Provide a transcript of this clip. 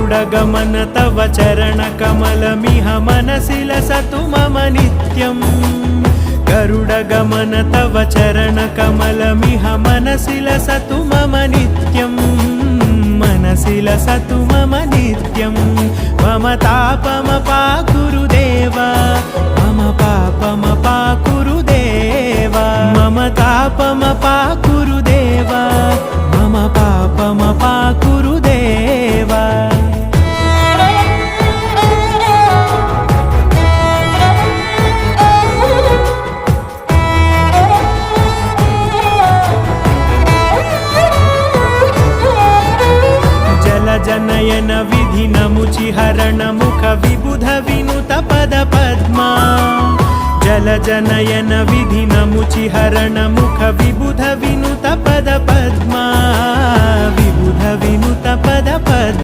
गरुडगमन तव चरणकमलमिह मनसि लसतु मम नित्यम् गरुडगमन तव चरणकमलमिह मनसि लसतु मम नित्यम् मनसि लसतु मम नित्यम् मम तापमपाकुरु देव मम पापमपाकुरु देव मम तापमपाकुरु देव मम पापमपाकुरु देव जनयन विधिनमुचिहरण मुख विबुध विनुत पद पद्मा जल जनयन विधिनमुचिहरण मुख विबुध विनुत पद पद्मा विबुध विनुत पद पद्मा